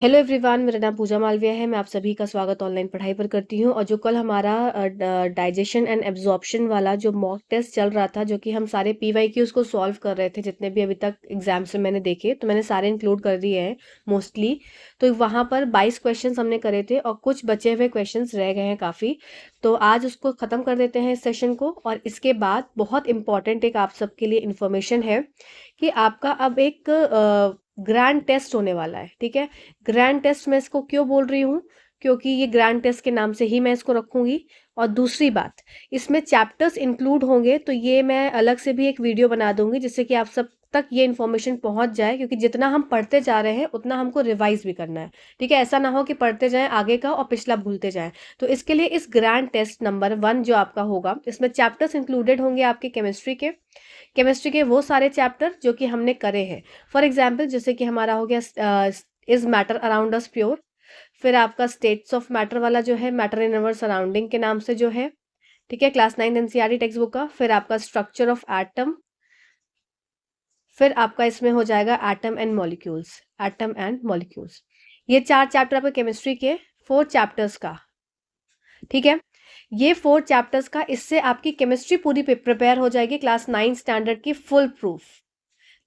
Hello everyone, मेरा नाम पूजा मालविया है। मैं आप सभी का स्वागत ऑनलाइन पढ़ाई पर करती हूँ। और जो कल हमारा डाइजेशन एंड एब्जॉर्प्शन वाला जो मॉक टेस्ट चल रहा था, जो कि हम सारे पीवाईक्यूज को सॉल्व कर रहे थे, जितने भी अभी तक एग्जाम से मैंने देखे, तो मैंने सारे इंक्लूड कर दिए हैं मोस्टली। तो वहाँ पर 22 क्वेश्चन हमने करे थे और कुछ बचे हुए क्वेश्चन रह गए हैं काफ़ी। तो आज उसको ख़त्म कर देते हैं इस सेशन को। और इसके बाद बहुत इंपॉर्टेंट एक आप सबके लिए इन्फॉर्मेशन है कि आपका अब एक ग्रैंड टेस्ट होने वाला है। ठीक है, ग्रैंड टेस्ट मैं इसको क्यों बोल रही हूँ, क्योंकि ये ग्रैंड टेस्ट के नाम से ही मैं इसको रखूंगी। और दूसरी बात, इसमें चैप्टर्स इंक्लूड होंगे, तो ये मैं अलग से भी एक वीडियो बना दूंगी जिससे कि आप सब तक ये इन्फॉर्मेशन पहुंच जाए, क्योंकि जितना हम पढ़ते जा रहे हैं उतना हमको रिवाइज भी करना है। ठीक है, ऐसा ना हो कि पढ़ते जाएं आगे का और पिछला भूलते जाएं। तो इसके लिए इस ग्रैंड टेस्ट नंबर 1 जो आपका होगा, इसमें चैप्टर्स इंक्लूडेड होंगे आपके केमिस्ट्री के वो सारे चैप्टर जो कि हमने करे हैं। फॉर एग्जाम्पल, जैसे कि हमारा हो गया is matter around us pure. फिर आपका स्टेट्स ऑफ मैटर वाला जो है, मैटर इन अवर सराउंडिंग के नाम से जो है। ठीक है, क्लास 9 एनसीईआरटी टेक्स्ट बुक का। फिर आपका स्ट्रक्चर ऑफ एटम। फिर आपका इसमें हो जाएगा एटम एंड मॉलिक्यूल्स। ये 4 चैप्टर आपके केमिस्ट्री के 4 चैप्टर्स का। ठीक है, ये 4 चैप्टर्स का, इससे आपकी केमिस्ट्री पूरी प्रिपेयर हो जाएगी क्लास 9 स्टैंडर्ड की full proof.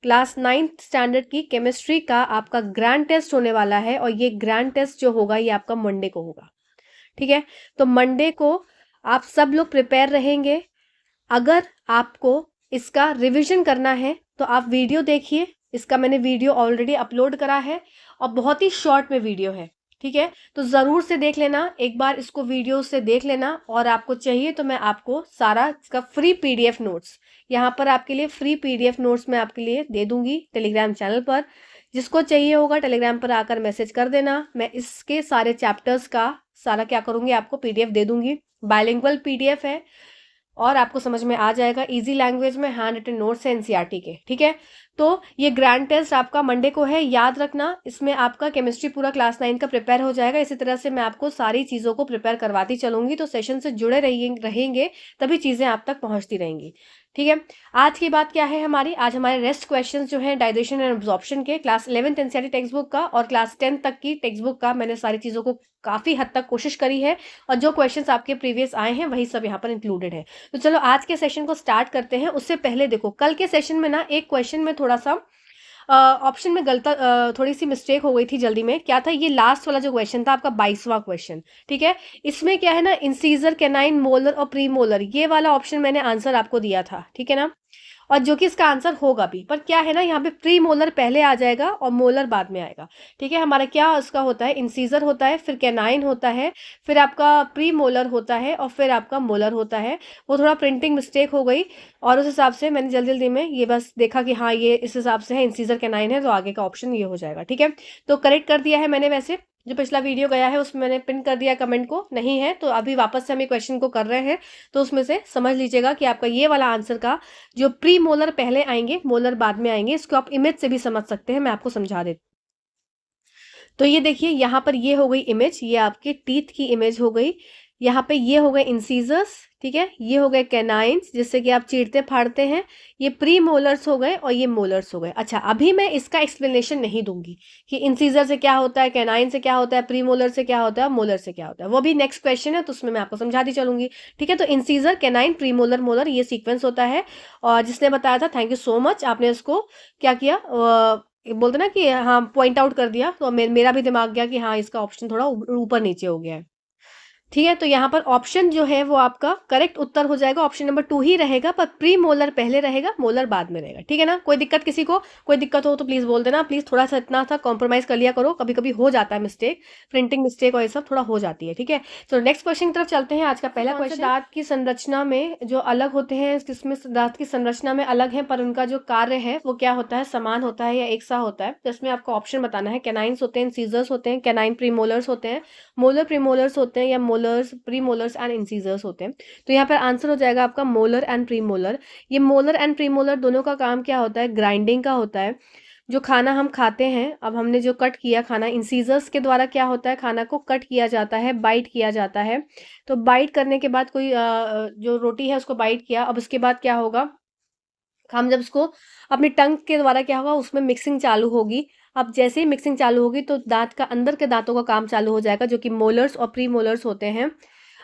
Class 9th standard की केमिस्ट्री का आपका ग्रैंड टेस्ट होने वाला है, और ये ग्रैंड टेस्ट जो होगा ये आपका मंडे को होगा। ठीक है, तो मंडे को आप सब लोग प्रिपेयर रहेंगे। अगर आपको इसका रिवीजन करना है तो आप वीडियो देखिए। इसका मैंने वीडियो ऑलरेडी अपलोड करा है और बहुत ही शॉर्ट में वीडियो है। ठीक है, तो ज़रूर से देख लेना, एक बार इसको वीडियो से देख लेना। और आपको चाहिए तो मैं आपको सारा इसका फ्री पीडीएफ नोट्स, यहाँ पर आपके लिए फ्री पीडीएफ नोट्स मैं आपके लिए दे दूंगी टेलीग्राम चैनल पर। जिसको चाहिए होगा टेलीग्राम पर आकर मैसेज कर देना। मैं इसके सारे चैप्टर्स का सारा क्या करूंगी, आपको पीडीएफ दे दूंगी। बायलिंगुअल पीडीएफ है और आपको समझ में आ जाएगा, इजी लैंग्वेज में, हैंड रिटन नोट्स है एनसीईआरटी के। ठीक है, तो ये ग्रैंड टेस्ट आपका मंडे को है, याद रखना। इसमें आपका केमिस्ट्री पूरा क्लास 9 का प्रिपेयर हो जाएगा। इसी तरह से मैं आपको सारी चीज़ों को प्रिपेयर करवाती चलूंगी, तो सेशन से जुड़े रहेंगे तभी चीज़ें आप तक पहुंचती रहेंगी। ठीक है, आज की बात क्या है हमारी, आज हमारे रेस्ट क्वेश्चंस जो हैं डाइजेशन एंड एब्जॉर्प्शन के, class 11th NCERT text book का और क्लास 10 तक की टेक्स्ट बुक का, मैंने सारी चीज़ों को काफ़ी हद तक कोशिश करी है। और जो क्वेश्चंस आपके प्रीवियस आए हैं वही सब यहाँ पर इंक्लूडेड है। तो चलो आज के सेशन को स्टार्ट करते हैं। उससे पहले देखो, कल के सेशन में ना एक क्वेश्चन में थोड़ा सा ऑप्शन में थोड़ी सी मिस्टेक हो गई थी जल्दी में। क्या था, ये लास्ट वाला जो क्वेश्चन था आपका 22वां क्वेश्चन। ठीक है, इसमें क्या है ना, इंसीजर, कैनाइन, मोलर और प्री मोलर, ये वाला ऑप्शन मैंने आंसर आपको दिया था। ठीक है ना, और जो कि इसका आंसर होगा भी, पर क्या है ना, यहाँ पे प्री मोलर पहले आ जाएगा और मोलर बाद में आएगा। ठीक है, हमारा क्या उसका होता है, इंसीजर होता है, फिर कैनाइन होता है, फिर आपका प्री मोलर होता है और फिर आपका मोलर होता है। वो थोड़ा प्रिंटिंग मिस्टेक हो गई और उस हिसाब से मैंने जल्दी जल्दी में ये बस देखा कि हाँ ये इस हिसाब से है, इंसीजर कैनाइन है, तो आगे का ऑप्शन ये हो जाएगा। ठीक है, तो करेक्ट कर दिया है मैंने। वैसे जो पिछला वीडियो गया है उसमें मैंने पिन कर दिया कमेंट को, नहीं है तो अभी वापस से हम ये क्वेश्चन को कर रहे हैं, तो उसमें से समझ लीजिएगा कि आपका ये वाला आंसर का जो प्री मोलर पहले आएंगे, मोलर बाद में आएंगे, इसको आप इमेज से भी समझ सकते हैं। मैं आपको समझा देती। तो ये देखिए, यहाँ पर ये हो गई इमेज, ये आपके टीथ की इमेज हो गई। यहाँ पे ये हो गए इंसीजर्स। ठीक है, ये हो गए कैनाइन्स जिससे कि आप चीरते फाड़ते हैं। ये प्री मोलर्स हो गए और ये मोलर्स हो गए। अच्छा, अभी मैं इसका एक्सप्लेनेशन नहीं दूंगी कि इंसीजर से क्या होता है, कैनाइन से क्या होता है, प्री मोलर से क्या होता है, मोलर से क्या होता है, वो भी नेक्स्ट क्वेश्चन है तो उसमें मैं आपको समझाती चलूंगी। ठीक है, तो incisor, canine, pre molar, molar, ये सीक्वेंस होता है। और जिसने बताया था, थैंक यू सो मच, आपने इसको क्या किया, बोलते ना कि हाँ पॉइंट आउट कर दिया, तो मेरा भी दिमाग गया कि हाँ इसका ऑप्शन थोड़ा ऊपर नीचे हो गया है। ठीक है, तो यहाँ पर ऑप्शन जो है वो आपका करेक्ट उत्तर हो जाएगा, ऑप्शन नंबर 2 ही रहेगा, पर प्री मोलर पहले रहेगा, मोलर बाद में रहेगा। ठीक है ना, कोई दिक्कत किसी को, कोई दिक्कत हो तो प्लीज बोल देना। प्लीज थोड़ा सा इतना सा कॉम्प्रोमाइज कर लिया करो, कभी कभी हो जाता है मिस्टेक, प्रिंटिंग मिस्टेक और ये सब थोड़ा हो जाती है। ठीक है, तो नेक्स्ट क्वेश्चन की तरफ चलते हैं। आज का पहला क्वेश्चन, दांत की संरचना में जो अलग होते हैं, जिसमें दांत की संरचना में अलग है पर उनका जो कार्य है वो क्या होता है, समान होता है या एक सा होता है। तो इसमें आपको ऑप्शन बताना है, कैनाइन्स होते हैं, सीजर्स होते हैं, कैनाइन प्रीमोलर्स होते हैं, मोलर प्रीमोलर्स होते हैं, या मोलर्स प्रीमोलर्स एंड इंसीजर्स होते हैं। तो यहाँ पर आंसर हो जाएगा आपका मोलर एंड प्रीमोलर। ये मोलर एंड प्रीमोलर दोनों का काम क्या होता है, ग्राइंडिंग का होता है। जो खाना हम खाते हैं, अब हमने जो कट किया खाना, इंसीजर्स के द्वारा क्या होता है, खाना को कट किया जाता है, बाइट किया जाता है। तो बाइट करने के बाद कोई जो रोटी है उसको बाइट किया, अब उसके बाद क्या होगा, हम जब उसको अपनी टंग के द्वारा क्या होगा, उसमें मिक्सिंग चालू होगी। अब जैसे ही मिक्सिंग चालू होगी तो दांत का अंदर के दांतों का काम चालू हो जाएगा, जो कि मोलर्स और प्री मोलर्स होते हैं।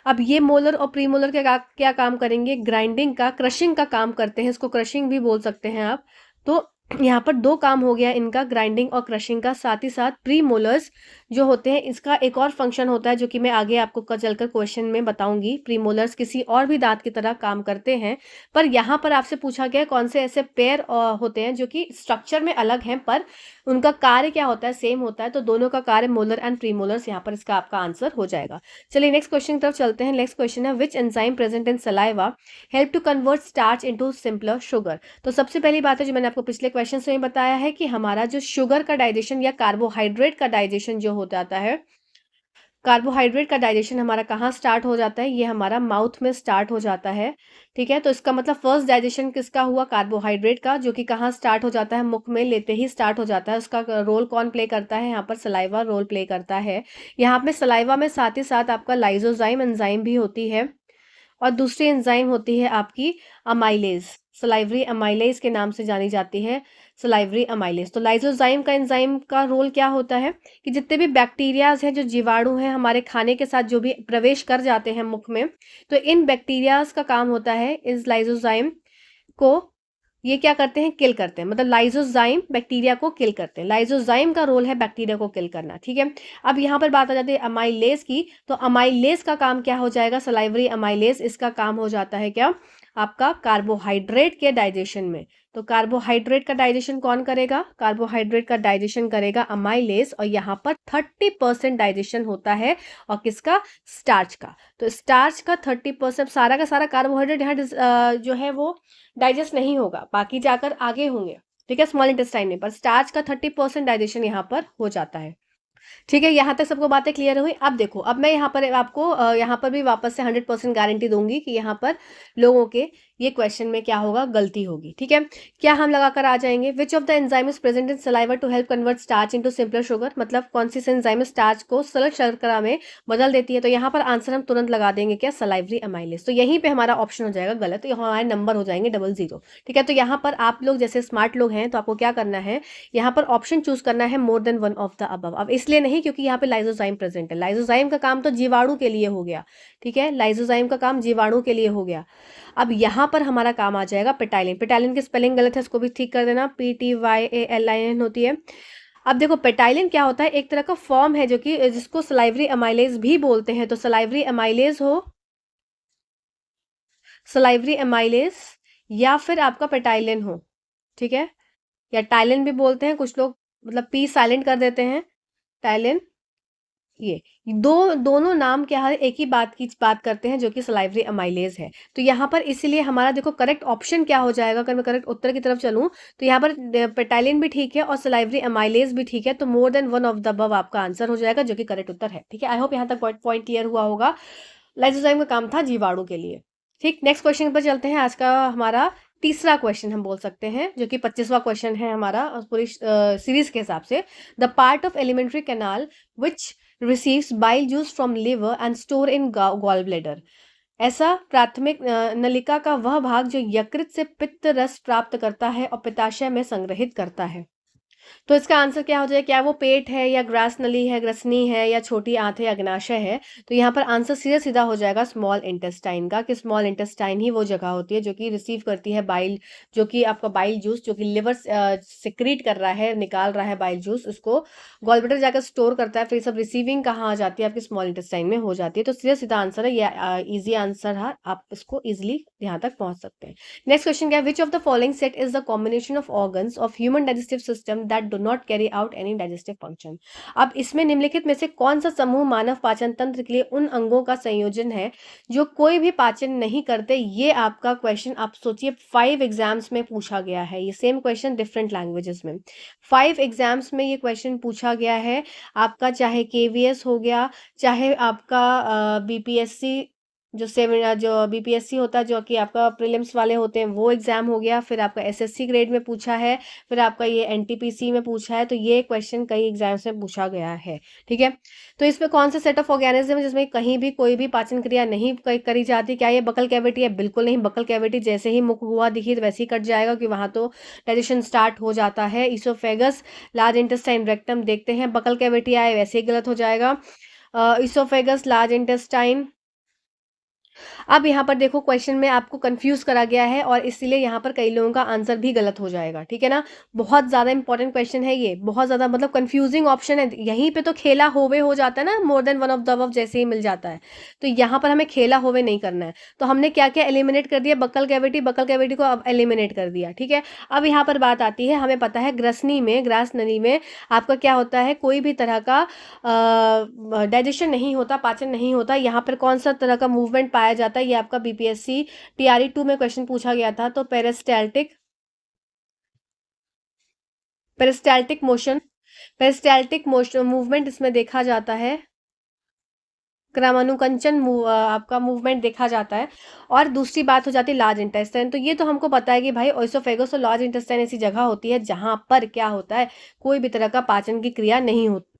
अब ये मोलर और प्री मोलर क्या काम करेंगे, ग्राइंडिंग का, क्रशिंग का काम करते हैं, इसको क्रशिंग भी बोल सकते हैं आप। तो यहाँ पर दो काम हो गया इनका, ग्राइंडिंग और क्रशिंग का। साथ ही साथ प्री मोलर्स जो होते हैं, इसका एक और फंक्शन होता है जो कि मैं आगे आपको चलकर क्वेश्चन में बताऊंगी। प्री मोलर्स किसी और भी दांत की तरह काम करते हैं, पर यहाँ पर आपसे पूछा गया कौन से ऐसे पेयर होते हैं जो कि स्ट्रक्चर में अलग हैं पर उनका कार्य क्या होता है, सेम होता है। तो दोनों का कार्य मोलर एंड प्री मोलर्स, यहाँ पर इसका आपका आंसर हो जाएगा। चलिए नेक्स्ट क्वेश्चन की तरफ चलते हैं। नेक्स्ट क्वेश्चन है, which enzyme present in saliva help to convert starch into simpler sugar. तो सबसे पहली बात है जो मैंने आपको पिछले क्वेश्चन में बताया है कि हमारा जो शुगर का डाइजेशन या कार्बोहाइड्रेट का डाइजेशन जो हो जाता है, कार्बोहाइड्रेट का डाइजेशन हमारा कहाँ स्टार्ट हो जाता है, ये हमारा माउथ में स्टार्ट हो जाता है। ठीक है, तो इसका मतलब फर्स्ट डाइजेशन किसका हुआ, कार्बोहाइड्रेट का, जो कि कहाँ स्टार्ट हो जाता है, मुख में लेते ही स्टार्ट हो जाता है। उसका रोल कौन प्ले करता है, यहाँ पर सलाइवा रोल प्ले करता है। यहाँ पे सलाइवा में साथ ही साथ आपका लाइजोजाइम एंजाइम भी होती है, और दूसरी एंजाइम होती है आपकी अमाइलेज, सलाइवरी अमाइलेज के नाम से जानी जाती है, सलाइवरी अमाइलेज। तो लाइजोजाइम का एंजाइम का रोल क्या होता है कि जितने भी बैक्टीरियाज हैं, जो जीवाणु हैं, हमारे खाने के साथ जो भी प्रवेश कर जाते हैं मुख में, तो इन बैक्टीरियाज का काम होता है इस लाइजोजाइम को, ये क्या करते हैं, किल करते हैं। मतलब लाइजोजाइम बैक्टीरिया को किल करते हैं, लाइजोजाइम का रोल है बैक्टीरिया को किल करना। ठीक है, अब यहाँ पर बात आ जाती है अमाइलेज की। तो अमाइलेज का काम क्या हो जाएगा, सलाइवरी अमाइलेज, इसका काम हो जाता है क्या, आपका कार्बोहाइड्रेट के डाइजेशन में। तो कार्बोहाइड्रेट का डाइजेशन कौन करेगा, कार्बोहाइड्रेट का डाइजेशन करेगा अमाइलेज, और यहाँ पर 30% डाइजेशन होता है, और किसका, स्टार्च का। तो स्टार्च का 30%, सारा का सारा कार्बोहाइड्रेट यहाँ जो है वो डाइजेस्ट नहीं होगा, बाकी जाकर आगे होंगे। ठीक है, स्मॉल इंटेस्टाइन में, पर स्टार्च का 30% डाइजेशन यहाँ पर हो जाता है। ठीक है, यहाँ तक सबको बातें क्लियर हुई। अब देखो, अब मैं यहाँ पर आपको यहाँ पर भी वापस से 100% गारंटी दूंगी कि यहाँ पर लोगों के ये क्वेश्चन में क्या होगा, गलती होगी। ठीक है, क्या हम लगाकर आ जाएंगे, which of the enzyme is present in saliva to help convert starch into simpler sugar, मतलब कौन सी एंजाइम स्टार्च को सरल शर्करा में बदल देती है। तो यहाँ पर आंसर हम तुरंत लगा देंगे क्या, सलाइवरी अमाइलेज। तो यहीं पे हमारा ऑप्शन हो जाएगा गलत, तो हमारे नंबर हो जाएंगे 00। ठीक है, तो यहाँ पर आप लोग जैसे स्मार्ट लोग हैं तो आपको क्या करना है, यहाँ पर ऑप्शन चूज करना है मोर than one of the above. अब इसलिए नहीं क्योंकि यहाँ पे लाइजोजाइम प्रेजेंट है, लाइजोजाइम का काम तो जीवाणु के लिए हो गया। ठीक है, लाइजोजाइम का काम जीवाणु के लिए हो गया। अब यहाँ पर हमारा काम आ जाएगा पेटाइलिन। पेटाइलिन की स्पेलिंग गलत है, इसको भी ठीक कर देना, PTYALIN होती है। अब देखो पेटाइलिन क्या होता है, एक तरह का फॉर्म है जो कि जिसको सलाइवरी अमाइलेज भी बोलते हैं। तो सलाइवरी अमाइलेज हो, सलाइवरी अमाइलेज, या फिर आपका पेटाइलिन हो। ठीक है, या टाइलिन भी बोलते हैं कुछ लोग, मतलब पी साइलेंट कर देते हैं, टाइलिन। ये दोनों नाम क्या है, एक ही बात की बात करते हैं, जो कि सलाइवरी अमाइलेज है। तो यहाँ पर इसीलिए हमारा देखो करेक्ट ऑप्शन क्या हो जाएगा, अगर मैं करेक्ट उत्तर की तरफ चलूं तो यहाँ पर पेटाइलिन भी ठीक है और सलाइवरी अमाइलेज भी ठीक है। तो more than one of the above आपका आंसर हो जाएगा, जो कि करेक्ट उत्तर है। ठीक है, आई होप यहाँ तक पॉइंट क्लियर हुआ होगा। लाइसोजाइम का काम था जीवाणु के लिए। ठीक, नेक्स्ट क्वेश्चन पर चलते हैं। आज का हमारा तीसरा क्वेश्चन हम बोल सकते हैं, जो कि 25वां क्वेश्चन है हमारा पूरी सीरीज के हिसाब से। The part of alimentary canal which receives bile juice from liver and store in gall bladder. ऐसा प्राथमिक नलिका का वह भाग जो यकृत से पित्त रस प्राप्त करता है और पित्ताशय में संग्रहित करता है। तो इसका आंसर क्या हो जाए, क्या वो पेट है, या ग्रास नली है, ग्रसनी है, या छोटी आंत है, या अग्नाशय है। तो यहाँ पर आंसर सीधा सीधा हो जाएगा स्मॉल इंटेस्टाइन का, कि स्मॉल इंटेस्टाइन ही वो जगह होती है जो कि रिसीव करती है बाइल, जो कि आपका बाइल जूस, जो कि लिवर सिक्रीट कर रहा है, निकाल रहा है बाइल जूस, उसको गॉल ब्लैडर जाकर स्टोर करता है। फिर सब रिसीविंग कहाँ आ जाती है, आपकी स्मॉल इंटेस्टाइन में हो जाती है। तो सीधा सीधा आंसर है, ये ईजी आंसर है, आप इसको ईजिली यहाँ तक पहुंच सकते हैं। नेक्स्ट क्वेश्चन क्या है, विच of the following set is the combination of organs of human digestive system that do not carry out any digestive function. अब इसमें निम्नलिखित में से कौन सा समूह मानव पाचन तंत्र के लिए उन अंगों का संयोजन है जो कोई भी पाचन नहीं करते। ये आपका क्वेश्चन आप सोचिए 5 एग्जाम्स में पूछा गया है, ये सेम क्वेश्चन डिफरेंट लैंग्वेजेस में 5 एग्जाम्स में ये क्वेश्चन पूछा गया है आपका, चाहे KVS हो गया, चाहे आपका BPSC जो बीपीएससी होता है, जो कि आपका प्रीलिम्स वाले होते हैं, वो एग्जाम हो गया। फिर आपका एसएससी ग्रेड में पूछा है, फिर आपका ये एनटीपीसी में पूछा है। तो ये क्वेश्चन कई एग्जाम्स में पूछा गया है, ठीक है। तो इसमें कौन सा सेट ऑफ ऑर्गेनिज्म जिसमें कहीं भी कोई भी पाचन क्रिया नहीं करी जाती? क्या ये बकल कैविटी है? बिल्कुल नहीं। बकल कैविटी जैसे ही मुख हुआ दिखी तो वैसे ही कट जाएगा, कि वहां तो डाइजेशन स्टार्ट हो जाता है। इसोफेगस, लार्ज इंटेस्टाइन, रेक्टम देखते हैं, बकल कैविटी आए वैसे ही गलत हो जाएगा। Oesophagus, large intestine. अब यहाँ पर देखो, क्वेश्चन में आपको कंफ्यूज करा गया है और इसीलिए यहाँ पर कई लोगों का आंसर भी गलत हो जाएगा, ठीक है ना। बहुत ज़्यादा इंपॉर्टेंट क्वेश्चन है ये, बहुत ज़्यादा मतलब कंफ्यूजिंग ऑप्शन है। यहीं पे तो खेला होवे हो जाता है ना, मोर than one of the above जैसे ही मिल जाता है। तो यहाँ पर हमें खेला होवे नहीं करना है। तो हमने क्या क्या एलिमिनेट कर दिया? बकल कैविटी को अब एलिमिनेट कर दिया, ठीक है। अब यहाँ पर बात आती है, हमें पता है ग्रास नली में आपका क्या होता है, कोई भी तरह का डाइजेशन नहीं होता, पाचन नहीं होता। यहाँ पर कौन सा तरह का मूवमेंट पाया जाता है? ये आपका बीपीएससी टीआरई 2 में क्वेश्चन पूछा गया था। तो पेरिस्टाल्टिक मोशन मूवमेंट इसमें देखा जाता है। क्रमानुकंचन आपका मूवमेंट देखा जाता है। और दूसरी बात हो जाती है लार्ज इंटेस्टाइन। तो ये तो हमको पता है कि भाई ओइसोफेगस और लार्ज इंटेस्टाइन ऐसी जगह होती है जहां पर क्या होता है, कोई भी तरह का पाचन की क्रिया नहीं होती।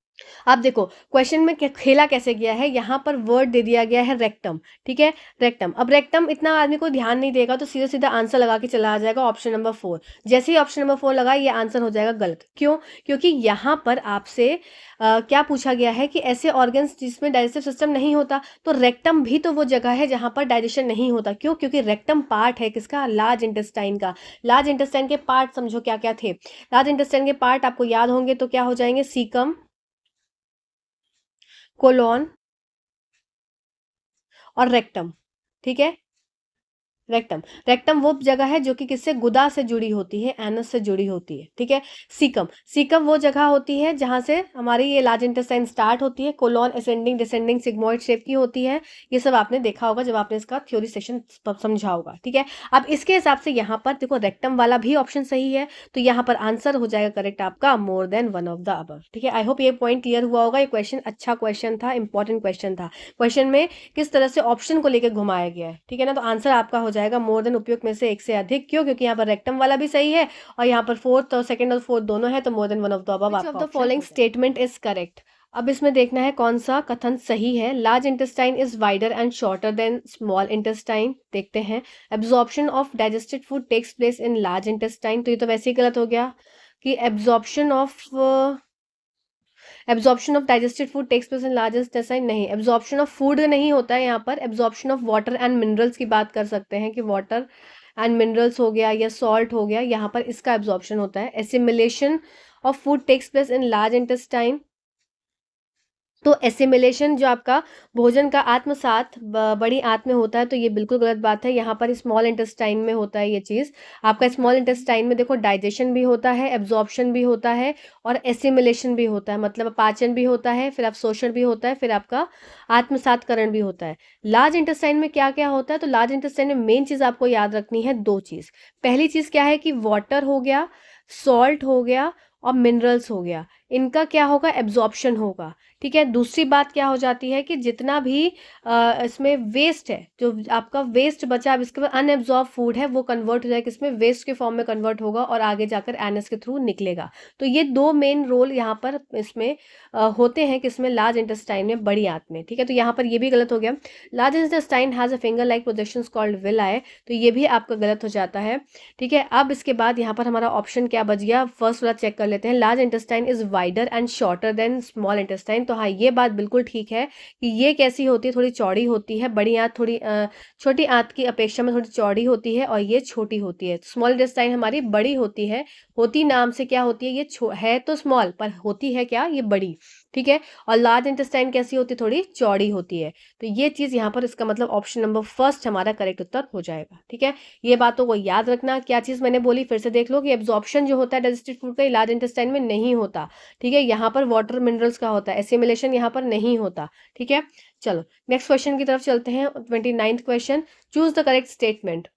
अब देखो क्वेश्चन में खेला कैसे गया है, यहाँ पर वर्ड दे दिया गया है रेक्टम, ठीक है। रेक्टम, अब रेक्टम इतना आदमी को ध्यान नहीं देगा तो सीधा सीधा आंसर लगा के चला आ जाएगा ऑप्शन नंबर 4। जैसे ही ऑप्शन नंबर 4 लगा, ये आंसर हो जाएगा गलत। क्यों? क्योंकि यहाँ पर आपसे क्या पूछा गया है कि ऐसे ऑर्गन्स जिसमें डाइजेस्टिव सिस्टम नहीं होता। तो रेक्टम भी तो वो जगह है जहां पर डाइजेशन नहीं होता। क्यों? क्योंकि रेक्टम पार्ट है किसका? लार्ज इंटेस्टाइन का। लार्ज इंटेस्टाइन के पार्ट समझो क्या क्या थे। लार्ज इंटेस्टाइन के पार्ट आपको याद होंगे तो क्या हो जाएंगे? सीकम, कोलोन और रेक्टम, ठीक है। रेक्टम, रेक्टम वो जगह है जो कि किससे? गुदा से जुड़ी होती है, एनस से जुड़ी होती है, ठीक है। सीकम, सीकम वो जगह होती है जहां से हमारी ये लार्ज इंटेस्टाइन स्टार्ट होती है। Colon ascending descending sigmoid shape की होती है। ये सब आपने देखा होगा जब आपने इसका थ्योरी सेशन समझा होगा, ठीक है। अब इसके हिसाब से यहाँ पर देखो रेक्टम वाला भी ऑप्शन सही है, तो यहाँ पर आंसर हो जाएगा करेक्ट आपका मोर than one of the above, ठीक है। आई होप ये पॉइंट क्लियर हुआ होगा। ये क्वेश्चन अच्छा क्वेश्चन था, इंपॉर्टेंट क्वेश्चन था। क्वेश्चन में किस तरह से ऑप्शन को लेकर घुमाया गया है, ठीक है ना। तो आंसर आपका हो जाएगा मोर देन उपयुक्त में से एक से अधिक। क्यों? क्योंकि यहाँ पर रेक्टम वाला भी सही है और यहाँ पर फोर्थ और सेकंड और फोर्थ दोनों है, तो more than one of the above आपका option. The following statement is correct. अब इसमें देखना है कौन सा कथन सही है। Large intestine is wider and shorter than small intestine. देखते हैं। Absorption of digested food takes place in large intestine. तो ये तो वैसे ही गलत हो गया कि absorption of digested food takes place in large intestine. नहीं, एब्जॉर्प्शन ऑफ फूड नहीं होता है यहाँ पर। Absorption of water and minerals की बात कर सकते हैं कि वाटर एंड मिनरल्स हो गया या सॉल्ट हो गया, यहाँ पर इसका एब्जॉर्प्शन होता है। Assimilation of food takes place in large intestine. तो एसिमिलेशन जो आपका भोजन का आत्मसात बड़ी आंत में होता है, तो ये बिल्कुल गलत बात है। यहाँ पर स्मॉल इंटेस्टाइन में होता है ये चीज़। आपका स्मॉल इंटेस्टाइन में देखो डाइजेशन भी होता है, एब्जॉर्प्शन भी होता है और एसिमिलेशन भी होता है, मतलब पाचन भी होता है, फिर अवशोषण भी होता है, फिर आपका आत्मसातकरण भी होता है। लार्ज इंटेस्टाइन में क्या क्या होता है? तो लार्ज इंटेस्टाइन में मेन चीज़ आपको याद रखनी है दो चीज़। पहली चीज़ क्या है कि वाटर हो गया, सॉल्ट हो गया और मिनरल्स हो गया, इनका क्या होगा? एब्जॉर्प्शन होगा, ठीक है। दूसरी बात क्या हो जाती है कि जितना भी इसमें वेस्ट है, जो आपका वेस्ट बचा, अब इसके बाद अनएब्जॉर्ब फूड है वो कन्वर्ट हो जाएगा किसमें? वेस्ट के फॉर्म में कन्वर्ट होगा और आगे जाकर एनएस के थ्रू निकलेगा। तो ये दो मेन रोल यहाँ पर इसमें होते हैं किसमें? लार्ज इंटेस्टाइन में, बड़ी आंत में, ठीक है। तो यहाँ पर ये भी गलत हो गया। Large intestine has a finger like projections called villi. तो ये भी आपका गलत हो जाता है, ठीक है। अब इसके बाद यहाँ पर हमारा ऑप्शन क्या बच गया? फर्स्ट वाला चेक कर लेते हैं। Large intestine is wider and shorter than small intestine. तो हाँ, ये बात बिल्कुल ठीक है कि ये कैसी होती है? थोड़ी चौड़ी होती है। बड़ी आंत थोड़ी छोटी आंत की अपेक्षा में थोड़ी चौड़ी होती है और ये छोटी होती है। स्मॉल इंटेस्टाइन हमारी बड़ी होती है। होती नाम से क्या होती है? ये है तो स्मॉल पर होती है क्या? ये बड़ी, ठीक है। और लार्ज इंटेस्टाइन कैसी होती है? थोड़ी चौड़ी होती है। तो ये चीज़ यहाँ पर इसका मतलब ऑप्शन नंबर फर्स्ट हमारा करेक्ट उत्तर हो जाएगा, ठीक है। ये बातों को याद रखना। क्या चीज़ मैंने बोली फिर से देख लो कि एब्जॉर्प्शन जो होता है डाइजेस्टेड फूड का लार्ज इंटेस्टाइन में नहीं होता, ठीक है। यहाँ पर वाटर मिनरल्स का होता है, एसिमिलेशन यहाँ पर नहीं होता, ठीक है। चलो नेक्स्ट क्वेश्चन की तरफ चलते हैं। 29th question, choose the correct statement.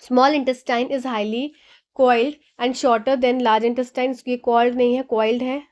Small intestine is highly coiled and shorter than large intestine. ये कॉइल्ड नहीं है, कॉइल्ड है।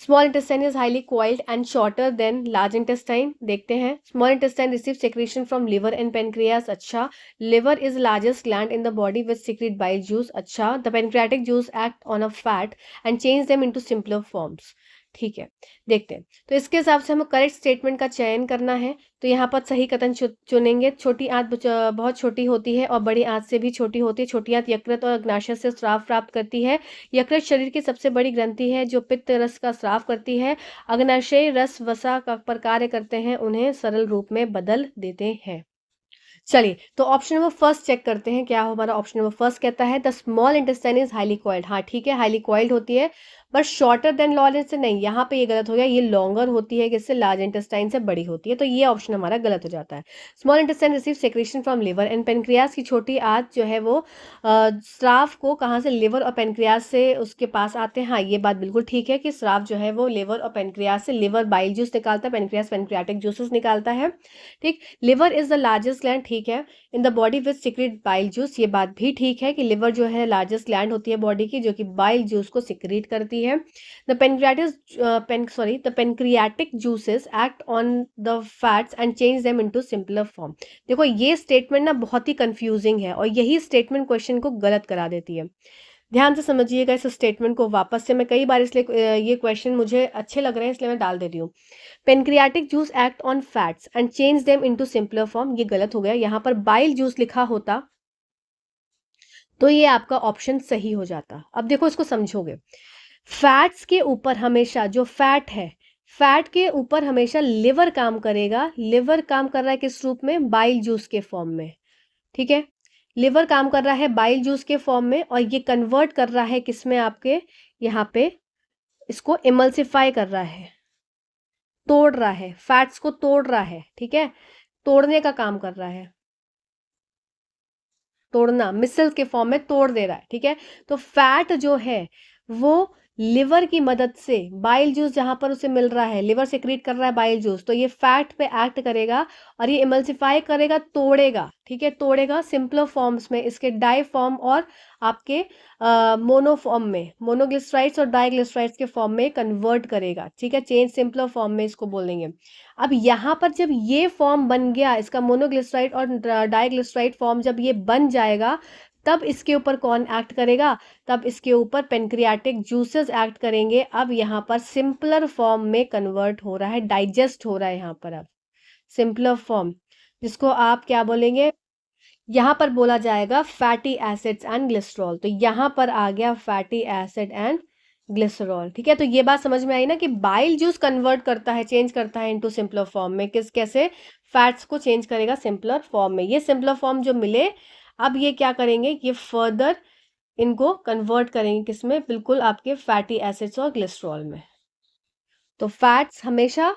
Small intestine is highly coiled and shorter than large intestine. देखते हैं, small intestine receive secretion from liver and pancreas. अच्छा, liver is largest gland in the body which secrete bile juice. अच्छा, the pancreatic juice act on a fat and change them into simpler forms. ठीक है, देखते हैं। तो इसके हिसाब से हमें करेक्ट स्टेटमेंट का चयन करना है। तो यहाँ पर सही कथन चुनेंगे। छोटी आंत बहुत छोटी होती है और बड़ी आंत से भी छोटी होती है। छोटी आंत यकृत और अग्नाशय से स्राव प्राप्त करती है। यकृत शरीर की सबसे बड़ी ग्रंथि है जो पित्त रस का स्राव करती है। अग्नाशय रस वसा का पर कार्य करते हैं, उन्हें सरल रूप में बदल देते हैं। चलिए, तो ऑप्शन नंबर फर्स्ट चेक करते हैं क्या हमारा ऑप्शन नंबर फर्स्ट कहता है the small intestine is highly coiled. हाँ ठीक है, हाईली कॉइल्ड होती है, but shorter than large intestine नहीं, यहाँ पे ये गलत हो गया। ये लॉन्गर होती है, किससे? लार्ज इंटेस्टाइन से बड़ी होती है। तो ये ऑप्शन हमारा गलत हो जाता है। Small intestine receive secretion from liver and pancreas की छोटी आंत जो है वो स्राव को कहाँ से? लिवर और पेनक्रियास से उसके पास आते हैं। हाँ, ये बात बिल्कुल ठीक है कि स्राव जो है वो लिवर और पेनक्रियास से, लिवर बाइल जूस निकालता है, पेनक्रियास पेनक्रियाटिक जूसेस निकालता है। ठीक, liver is the largest gland, ठीक है, in the body which secrete bile juice. ये बात भी ठीक है कि लिवर जो है लार्जेस्ट ग्लैंड होती है बॉडी की, जो कि बाइल जूस को सिक्रेट करती है। The pancreatic juices act on the fats and change them into simpler form. देखो, ये स्टेटमेंट ना बहुत ही कंफ्यूजिंग है और यही स्टेटमेंट क्वेश्चन को गलत करा देती है। ध्यान से समझिएगा इस स्टेटमेंट को वापस से। मैं कई बार इसलिए ये क्वेश्चन मुझे अच्छे लग रहे हैं इसलिए मैं डाल दे रही हूँ। Pancreatic juice act on fats and change them into simpler form, ये गलत हो गया। यहाँ पर बाइल जूस लिखा होता तो ये आपका ऑप्शन सही हो जाता। अब देखो, इसको समझोगे। फैट्स के ऊपर हमेशा जो फैट है, फैट के ऊपर हमेशा लिवर काम करेगा। लिवर काम कर रहा है किस रूप में? बाइल जूस के फॉर्म में। ठीक है, लिवर काम कर रहा है बाइल जूस के फॉर्म में और ये कन्वर्ट कर रहा है किसमें? आपके यहाँ पे इसको इमल्सिफाई कर रहा है, तोड़ रहा है, फैट्स को तोड़ रहा है। ठीक है, तोड़ने का काम कर रहा है, तोड़ना, मिसल्स के फॉर्म में तोड़ दे रहा है। ठीक है, तो फैट जो है वो लिवर की मदद से, बाइल जूस जहां पर उसे मिल रहा है, लिवर सेक्रेट कर रहा है बाइल जूस, तो ये फैट पे एक्ट करेगा और ये इमल्सिफाई करेगा, तोड़ेगा। ठीक है, तोड़ेगा सिंपलर फॉर्म्स में, इसके डाई फॉर्म और आपके मोनो फॉर्म में, मोनोग्लिसराइड्स और डाइग्लिसराइड्स के फॉर्म में कन्वर्ट करेगा। ठीक है, चेंज सिंपलर फॉर्म में इसको बोलेंगे। अब यहाँ पर जब ये फॉर्म बन गया, इसका मोनोग्लिसराइड और डाइग्लिसराइड फॉर्म जब ये बन जाएगा, तब इसके ऊपर कौन एक्ट करेगा? तब इसके ऊपर पेनक्रियाटिक जूसेस एक्ट करेंगे। अब यहाँ पर सिंपलर फॉर्म में कन्वर्ट हो रहा है, डाइजेस्ट हो रहा है यहाँ पर अब सिंपलर फॉर्म, जिसको आप क्या बोलेंगे? यहाँ पर बोला जाएगा फैटी एसिड्स एंड ग्लिसरॉल। तो यहाँ पर आ गया फैटी एसिड एंड ग्लिसरॉल। ठीक है, तो ये बात समझ में आई ना कि बाइल जूस कन्वर्ट करता है, चेंज करता है इनटू सिंपलर फॉर्म में। कैसे? फैट्स को चेंज करेगा सिंपलर फॉर्म में। ये सिंपलर फॉर्म जो मिले, अब ये क्या करेंगे? ये फर्दर इनको कन्वर्ट करेंगे किसमें? बिल्कुल आपके फैटी एसिड्स और ग्लिसरॉल में। तो फैट्स हमेशा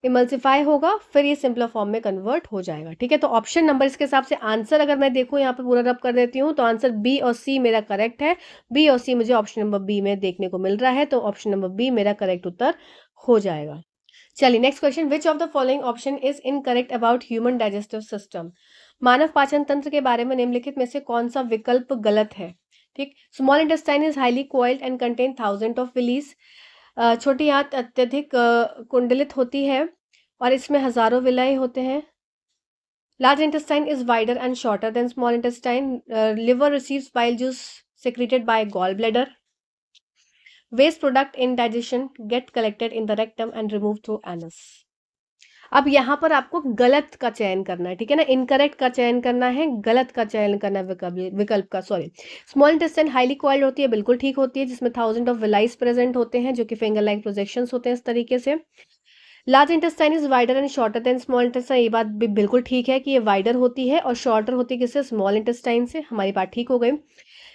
इमल्सिफाई होगा, फिर ये सिंपलर फॉर्म में कन्वर्ट हो जाएगा। ठीक है, तो ऑप्शन नंबर इसके हिसाब से आंसर अगर मैं देखूं यहाँ पे पूरा रब कर देती हूँ तो आंसर बी और सी मेरा करेक्ट है। बी और सी मुझे ऑप्शन नंबर बी में देखने को मिल रहा है, तो ऑप्शन नंबर बी मेरा करेक्ट उत्तर हो जाएगा। चलिए, next question. Which of the following option is incorrect about human digestive system? मानव पाचन तंत्र के बारे में निम्नलिखित में से कौन सा विकल्प गलत है? ठीक, small intestine is highly coiled and contain thousand of villi. छोटी आंत अत्यधिक कुंडलित होती है और इसमें हजारों विलय होते हैं। Large intestine is wider and shorter than small intestine. Liver receives bile juice secreted by gallbladder. Waste product in digestion get collected in the rectum and removed through anus. अब यहाँ पर आपको गलत का चयन करना है, ठीक है ना, इनकरेक्ट का चयन करना है, गलत का चयन करना है, विकल्प का, sorry. Small intestine highly coiled होती है, बिल्कुल ठीक होती है, जिसमें थाउजेंड ऑफ विलाइज प्रेजेंट होते हैं जो कि फिंगर लाइक प्रोजेक्शंस होते हैं इस तरीके से। Large intestine is wider and shorter than small intestine, ये बात भी बिल्कुल ठीक है कि ये वाइडर होती है और शॉर्टर होती है किससे? स्मॉल इंटेस्टाइन से। हमारी बात ठीक हो गई।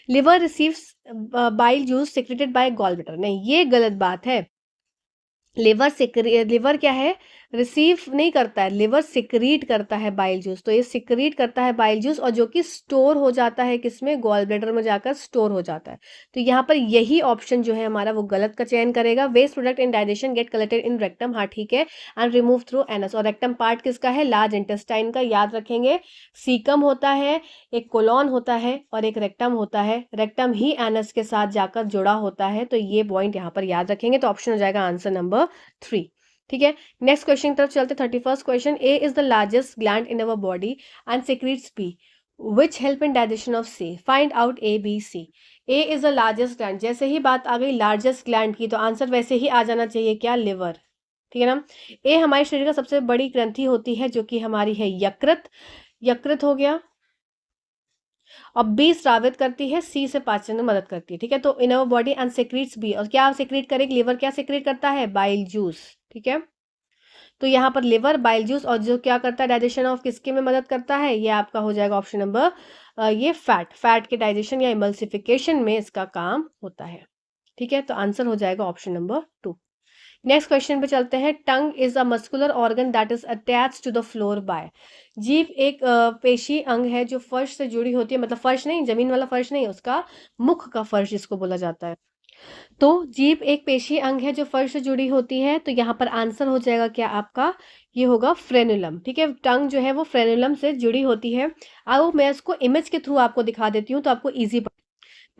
Liver receives bile juice secreted by gall bladder, नहीं, ये गलत बात है। लिवर क्या है? रिसीव नहीं करता है, लिवर सिक्रीट करता है बाइल जूस। तो ये सिक्रीट करता है बाइल जूस और जो कि स्टोर हो जाता है किसमें, गॉल ब्लैडर में जाकर स्टोर हो जाता है। तो यहाँ पर यही ऑप्शन जो है हमारा वो गलत का चयन करेगा। Waste product in digestion get collected in rectum, हाँ ठीक है, एंड रिमूव थ्रू एनस। और रेक्टम पार्ट किसका है, लार्ज इंटेस्टाइन का, याद रखेंगे। सीकम होता है, एक कोलॉन होता है और एक रेक्टम होता है। रेक्टम ही एनस के साथ जाकर जुड़ा होता है। तो ये पॉइंट यहाँ पर याद रखेंगे। तो ऑप्शन हो जाएगा आंसर नंबर 3। ठीक है, नेक्स्ट क्वेश्चन की तरफ चलते। 31st question, A is the largest gland in our body and secretes B which help in digestion of C, find out A B C. A is the largest gland, जैसे ही बात आ गई largest gland की तो answer वैसे ही आ जाना चाहिए क्या, लिवर। ठीक है ना। ए हमारे शरीर का सबसे बड़ी ग्रंथि होती है जो कि हमारी है यकृत, यकृत हो गया। और बी स्रावित करती है, सी से पाचन में मदद करती है। ठीक है, तो in our body and secretes B, और क्या सिक्रीट करेगी, लिवर क्या सिक्रीट करता है, बाइल जूस। ठीक है, तो यहाँ पर लिवर, बाइल जूस, और जो क्या करता है डाइजेशन ऑफ किसके में मदद करता है, ये आपका हो जाएगा ऑप्शन नंबर ये फैट के डाइजेशन या इमल्सिफिकेशन में इसका काम होता है। ठीक है, तो आंसर हो जाएगा ऑप्शन नंबर 2। नेक्स्ट क्वेश्चन पे चलते हैं। Tongue is a muscular organ that is attach to the floor by, जीभ एक पेशी अंग है जो फर्श से जुड़ी होती है, मतलब फर्श नहीं, जमीन वाला फर्श नहीं, उसका मुख का फर्श जिसको बोला जाता है। तो जीभ एक पेशी अंग है जो फर्श से जुड़ी होती है। तो यहाँ पर आंसर हो जाएगा क्या आपका, ये होगा फ्रेनुलम। ठीक है, टंग जो है वो फ्रेनुलम से जुड़ी होती है। अब मैं इसको इमेज के थ्रू आपको दिखा देती हूँ तो आपको इजी।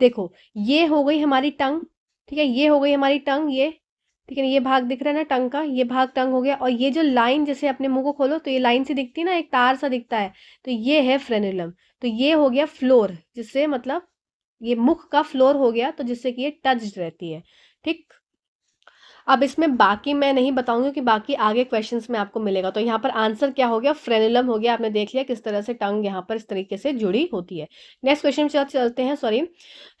देखो, ये हो गई हमारी टंग। ठीक है, ये हो गई हमारी टंग, ये ठीक है, ये भाग दिख रहा है ना टंग का, ये भाग टंग हो गया। और ये जो लाइन, जैसे अपने मुंह को खोलो तो ये लाइन सी दिखती है ना, एक तार सा दिखता है, तो ये है फ्रेनुलम। तो ये हो गया फ्लोर, जिससे मतलब ये मुख का फ्लोर हो गया, तो जिससे कि ये टच्ड रहती है। ठीक, अब इसमें बाकी मैं नहीं बताऊंगी कि बाकी आगे क्वेश्चंस में आपको मिलेगा। तो यहाँ पर आंसर क्या हो गया, फ्रेनुलम हो गया। आपने देख लिया किस तरह से टंग यहाँ पर इस तरीके से जुड़ी होती है। नेक्स्ट क्वेश्चन चलते हैं, sorry.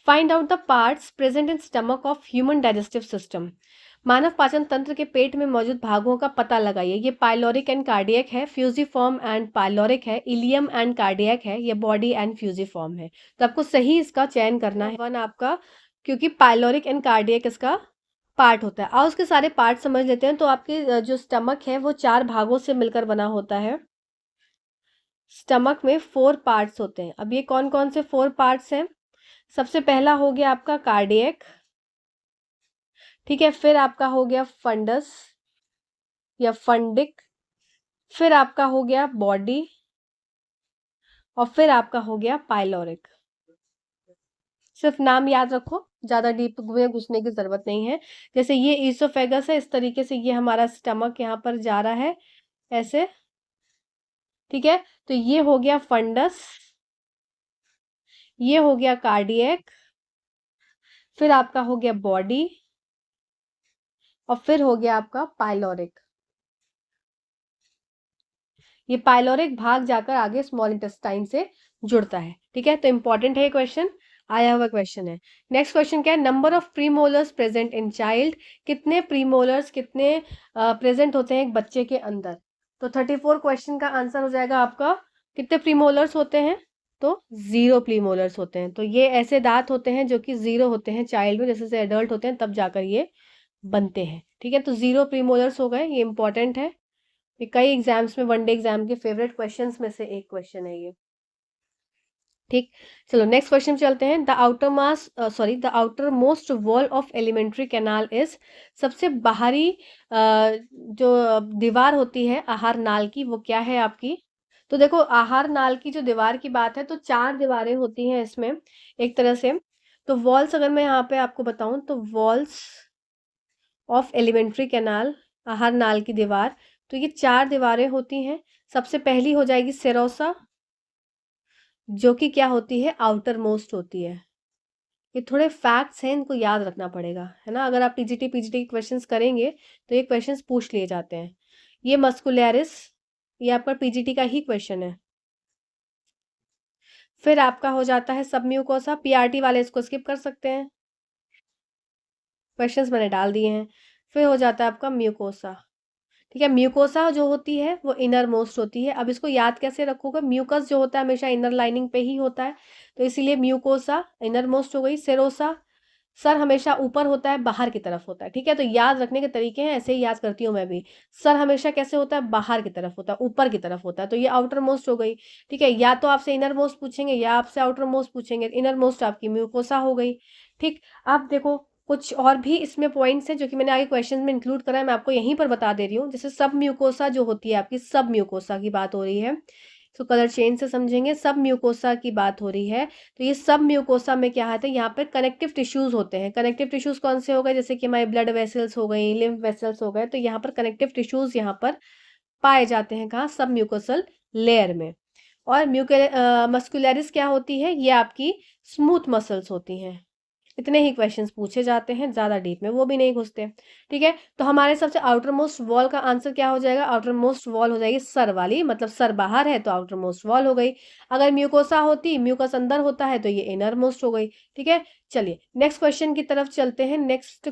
Find out the parts present in stomach of human digestive system, मानव पाचन तंत्र के पेट में मौजूद भागों का पता लगाइए। ये पाइलोरिक एंड कार्डियक है, फ्यूजिफॉर्म एंड पाइलोरिक है, इलियम एंड कार्डियक है, ये बॉडी एंड फ्यूजिफॉर्म है। तो आपको सही इसका चयन करना है वन आपका, क्योंकि पाइलोरिक एंड कार्डियक इसका पार्ट होता है। आओ उसके सारे पार्ट समझ लेते हैं। तो आपके जो स्टमक है वो 4 भागों से मिलकर बना होता है। स्टमक में 4 पार्ट्स होते हैं। अब ये कौन कौन से 4 पार्ट्स हैं, सबसे पहला हो गया आपका कार्डियक। ठीक है, फिर आपका हो गया फंडस या फंडिक, फिर आपका हो गया बॉडी, और फिर आपका हो गया पाइलोरिक। सिर्फ नाम याद रखो, ज्यादा डीप में घुसने की जरूरत नहीं है। जैसे ये ईसोफेगस है, इस तरीके से ये हमारा स्टमक यहाँ पर जा रहा है ऐसे। ठीक है, तो ये हो गया फंडस, ये हो गया कार्डियक, फिर आपका हो गया बॉडी, और फिर हो गया आपका पाइलोरिक। ये पाइलोरिक भाग जाकर आगे स्मॉल इंटेस्टाइन से जुड़ता है। ठीक है, तो इंपॉर्टेंट है ये क्वेश्चन, आया हुआ क्वेश्चन है। नेक्स्ट क्वेश्चन क्या है, number of premolars present in child, कितने प्रीमोलर्स कितने प्रेजेंट होते हैं एक बच्चे के अंदर। तो 34 क्वेश्चन का आंसर हो जाएगा आपका, कितने प्रीमोलर्स होते हैं, तो 0 प्रीमोलर्स होते हैं। तो ये ऐसे दांत होते हैं जो कि 0 होते हैं चाइल्ड में, जैसे एडल्ट होते हैं तब जाकर ये बनते हैं। ठीक है, तो 0 प्रीमोलर्स हो गए, ये इंपॉर्टेंट है। ये कई एग्जाम्स में, वनडे एग्जाम के फेवरेट क्वेश्चंस में से एक क्वेश्चन है ये। ठीक, चलो नेक्स्ट क्वेश्चन चलते हैं। The outer mass the outer most wall of alimentary canal is, सबसे बाहरी जो दीवार होती है आहार नाल की वो क्या है आपकी। तो देखो, आहार नाल की जो दीवार की बात है तो 4 दीवारें होती हैं इसमें एक तरह से। तो वॉल्स अगर मैं यहाँ पे आपको बताऊं तो वॉल्स ऑफ एलिमेंट्री कैनाल, आहार नाल की दीवार, तो ये 4 दीवारें होती हैं। सबसे पहली हो जाएगी सेरोसा, जो कि क्या होती है, आउटर मोस्ट होती है। ये थोड़े फैक्ट्स हैं, इनको याद रखना पड़ेगा, है ना। अगर आप टीजीटी पीजीटी के क्वेश्चंस करेंगे तो ये क्वेश्चंस पूछ लिए जाते हैं। ये मस्कुलैरिस, ये आपका पीजीटी का ही क्वेश्चन है। फिर आपका हो जाता है सब म्यूकोसा, पीआरटी वाले इसको स्किप कर सकते हैं, क्वेश्चंस मैंने डाल दिए हैं। फिर हो जाता है आपका म्यूकोसा। ठीक है, म्यूकोसा जो होती है वो इनर मोस्ट होती है। अब इसको याद कैसे रखोगे, म्यूकस जो होता है हमेशा इनर लाइनिंग पे ही होता है, तो इसीलिए म्यूकोसा इनर मोस्ट हो गई। सेरोसा, सर हमेशा ऊपर होता है, बाहर की तरफ होता है, ठीक है। तो याद रखने के तरीके हैं, ऐसे ही याद करती हूँ मैं भी। सर हमेशा कैसे होता है, बाहर की तरफ होता है, ऊपर की तरफ होता है, तो ये आउटर मोस्ट हो गई, ठीक है। या तो आपसे इनर मोस्ट पूछेंगे या आपसे आउटर मोस्ट पूछेंगे, इनर मोस्ट आपकी म्यूकोसा हो गई, ठीक। अब देखो कुछ और भी इसमें पॉइंट्स हैं जो कि मैंने आगे क्वेश्चन में इंक्लूड करा है, मैं आपको यहीं पर बता दे रही हूँ। जैसे सब म्यूकोसा जो होती है आपकी, सब म्यूकोसा की बात हो रही है, तो कलर चेंज से समझेंगे। सब म्यूकोसा की बात हो रही है, तो ये सब म्यूकोसा में क्या है, यहाँ पर कनेक्टिव टिश्यूज होते हैं। कनेक्टिव टिश्यूज कौन से हो गए, जैसे कि हमारे ब्लड वेसल्स हो गई, लिम्फ वेसल्स हो गए, तो यहाँ पर कनेक्टिव टिश्यूज यहाँ पर पाए जाते हैं, कहाँ, सब म्यूकोसल लेयर में। और मस्कुलरिस क्या होती है, ये आपकी स्मूथ मसल्स होती हैं। इतने ही क्वेश्चंस पूछे जाते हैं, ज़्यादा डीप में वो भी नहीं घुसते, ठीक है। तो हमारे सबसे आउटर मोस्ट वॉल का आंसर क्या हो जाएगा, आउटर मोस्ट वॉल हो जाएगी सर वाली, मतलब सर बाहर है तो आउटर मोस्ट वॉल हो गई। अगर म्यूकोसा होती, म्यूकस अंदर होता है, तो ये इनर मोस्ट हो गई, ठीक है। चलिए नेक्स्ट क्वेश्चन की तरफ चलते हैं। नेक्स्ट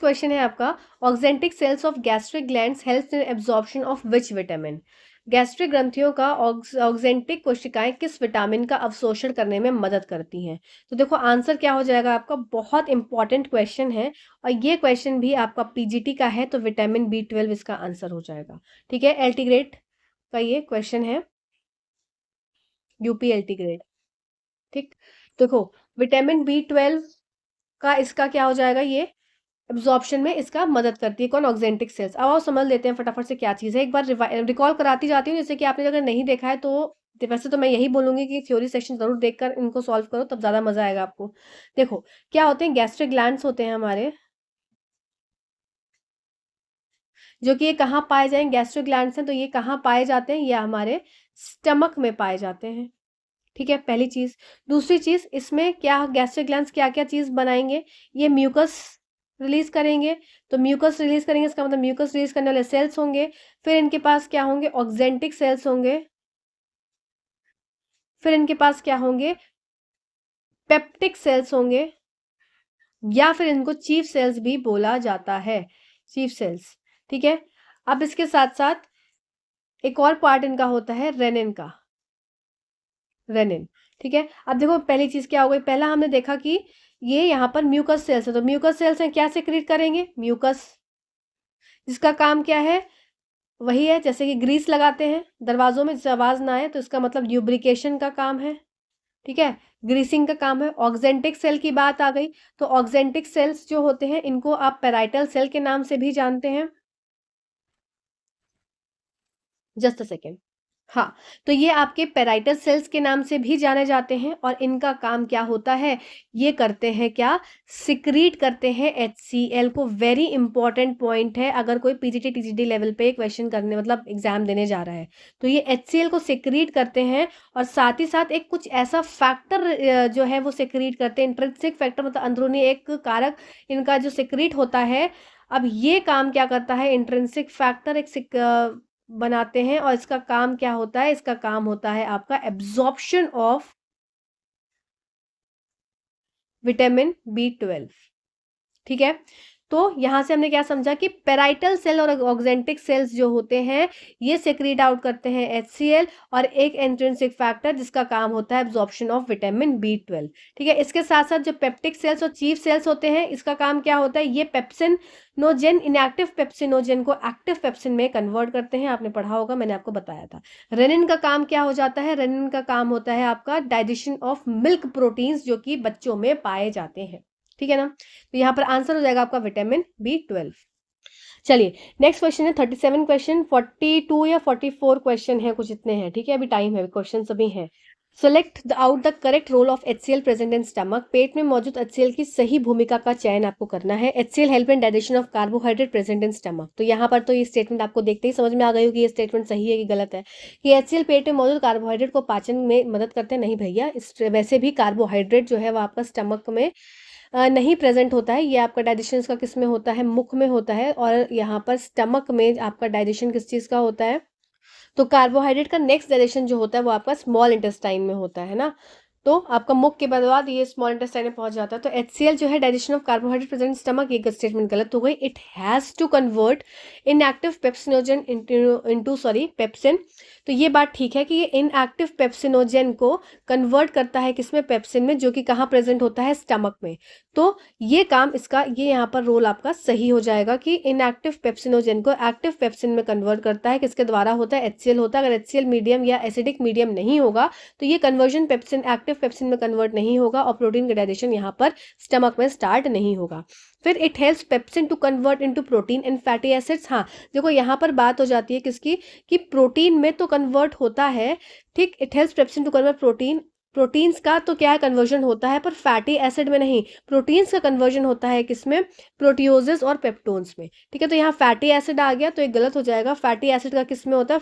क्वेश्चन है आपका, oxyntic cells of gastric glands helps in absorption of which vitamin. Gastric ग्रंथियों का ऑक्जेंटिक कोशिकाएं किस विटामिन का अवशोषण करने में मदद करती हैं। तो देखो आंसर क्या हो जाएगा आपका, बहुत इंपॉर्टेंट क्वेश्चन है, और ये क्वेश्चन भी आपका पीजीटी का है, तो विटामिन B12 इसका आंसर हो जाएगा, ठीक है। एलटी ग्रेड का ये क्वेश्चन है, यूपी एलटी ग्रेड, ठीक। देखो विटामिन B12 का इसका क्या हो जाएगा, ये एब्जॉर्प्शन में इसका मदद करती है, कौन, ऑक्जेंटिक सेल्स। अब आओ समझ लेते हैं फटाफट से क्या चीज़ है, एक बार रिकॉल कराती जाती हूँ, जैसे कि आपने अगर नहीं देखा है तो वैसे तो मैं यही बोलूंगी कि थ्योरी सेक्शन जरूर देखकर इनको सॉल्व करो, तब ज़्यादा मजा आएगा आपको। देखो क्या होते हैं, गैस्ट्रिक ग्लैंड्स होते हैं हमारे, जो कि ये कहाँ पाए जाएंगे, गैस्ट्रिक ग्लैंड्स हैं तो ये कहाँ पाए जाते हैं, ये हमारे स्टमक में पाए जाते हैं, ठीक है, पहली चीज। दूसरी चीज, इसमें क्या गैस्ट्रिक ग्लैंड्स क्या क्या चीज बनाएंगे, ये म्यूकस रिलीज करेंगे, तो म्यूकस रिलीज करेंगे, इसका मतलब म्यूकस रिलीज करने वाले सेल्स होंगे। फिर इनके पास क्या होंगे, ऑक्जेंटिक सेल्स होंगे। फिर इनके पास क्या होंगे, पेप्टिक सेल्स होंगे, या फिर इनको चीफ सेल्स भी बोला जाता है, चीफ सेल्स, ठीक है। अब इसके साथ साथ एक और पार्ट इनका होता है रेनिन का, रेनिन, ठीक है। अब देखो पहली चीज क्या हो गई, पहला हमने देखा कि ये यहाँ पर म्यूकस सेल्स है, तो म्यूकस सेल्स हैं, क्या सेक्रेट करेंगे, म्यूकस, जिसका काम क्या है, वही है जैसे कि ग्रीस लगाते हैं दरवाजों में, जिससे आवाज ना आए, तो इसका मतलब ल्यूब्रिकेशन का काम है, ठीक है, ग्रीसिंग का काम है। ऑक्जेंटिक सेल की बात आ गई, तो ऑक्जेंटिक सेल्स जो होते हैं इनको आप पेराइटल सेल के नाम से भी जानते हैं। जस्ट अ सेकेंड, हाँ, तो ये आपके पेराइटल सेल्स के नाम से भी जाने जाते हैं, और इनका काम क्या होता है, ये करते हैं क्या, सिक्रीट करते हैं HCl को। वेरी इंपॉर्टेंट पॉइंट है, अगर कोई पीजीटी टीजीटी लेवल पे क्वेश्चन करने मतलब एग्जाम देने जा रहा है, तो ये HCl को सिक्रीट करते हैं, और साथ ही साथ एक कुछ ऐसा फैक्टर जो है वो सिक्रीट करते हैं, इंट्रिंसिक फैक्टर, मतलब अंदरूनी एक कारक इनका जो सिक्रीट होता है। अब ये काम क्या करता है, इंट्रिंसिक फैक्टर एक बनाते हैं, और इसका काम क्या होता है, इसका काम होता है आपका एब्जॉर्प्शन ऑफ विटामिन B12, ठीक है। तो यहां से हमने क्या समझा कि पेराइटल सेल और ऑक्जेंटिक सेल्स जो होते हैं ये सेक्रेट आउट करते हैं HCl, और एक इंट्रिंसिक फैक्टर जिसका काम होता है एब्जॉर्प्शन ऑफ विटामिन B12, ठीक है। इसके साथ साथ जो पेप्टिक सेल्स और चीफ सेल्स होते हैं, इसका काम क्या होता है, ये पेप्सिनोजेन, इनएक्टिव पेप्सिनोजेन को एक्टिव पेप्सिन में कन्वर्ट करते हैं, आपने पढ़ा होगा, मैंने आपको बताया था। रेनिन का काम क्या हो जाता है, रेनिन का काम होता है आपका डाइजेशन ऑफ मिल्क प्रोटीन्स, जो कि बच्चों में पाए जाते हैं, ठीक है ना। तो यहाँ पर आंसर हो जाएगा आपका विटामिन B12। चलिए नेक्स्ट क्वेश्चन है 37 क्वेश्चन, 42 या 44 क्वेश्चन है, कुछ इतने हैं, ठीक है, अभी टाइम है, क्वेश्चन सभी हैं। Select out the correct role of HCl present in stomach. पेट में मौजूद HCl की सही भूमिका का चयन आपको करना है। HCl help in digestion of carbohydrate present in stomach. तो यहाँ पर तो ये स्टेटमेंट आपको देखते ही समझ में आ गई होगी, ये स्टेटमेंट सही है कि गलत है, कि HCl पेट में मौजूद कार्बोहाइड्रेट को पाचन में मदद करते हैं। नहीं भैया, वैसे भी कार्बोहाइड्रेट जो है वो आपका स्टमक में नहीं प्रेजेंट होता है, ये आपका डाइजेशन का किस में होता है, मुख में होता है, और यहाँ पर स्टमक में आपका डाइजेशन किस चीज़ का होता है, तो कार्बोहाइड्रेट का नेक्स्ट डाइजेशन जो होता है वो आपका स्मॉल इंटेस्टाइन में होता है ना। तो आपका मुख के बाद ये स्मॉल इंटेस्टाइन में पहुंच जाता है। तो HCl जो है digestion of carbohydrate present stomach, ये स्टेटमेंट गलत हो गई। It has to convert inactive pepsinogen into pepsin. तो ये बात ठीक है कि ये इनएक्टिव पेप्सिनोजन को कन्वर्ट करता है किसमें, पेप्सिन में, जो कि कहाँ प्रेजेंट होता है, स्टमक में। तो ये काम इसका, ये यहाँ पर रोल आपका सही हो जाएगा कि इनएक्टिव पेप्सिनोजन को एक्टिव पेप्सिन में कन्वर्ट करता है, किसके द्वारा होता है, HCl होता है। अगर HCl मीडियम या एसिडिक मीडियम नहीं होगा तो ये कन्वर्जन पेप्सिन एक्टिव पेप्सिन में कन्वर्ट नहीं होगा और प्रोटीन का डाइजेशन यहाँ पर स्टमक में स्टार्ट नहीं होगा। फिर it helps pepsin to convert into protein and fatty acids. हाँ देखो यहाँ पर बात हो जाती है किसकी, कि प्रोटीन में तो कन्वर्ट होता है, ठीक, it helps pepsin to convert proteins का तो क्या है, कन्वर्जन होता है, पर फैटी एसिड में नहीं। प्रोटीन्स का कन्वर्जन होता है किसमें, प्रोटियोजेस और पेप्टोन्स में, ठीक है। तो यहाँ फैटी एसिड आ गया तो ये गलत हो जाएगा। फैटी एसिड का किसमें होता है,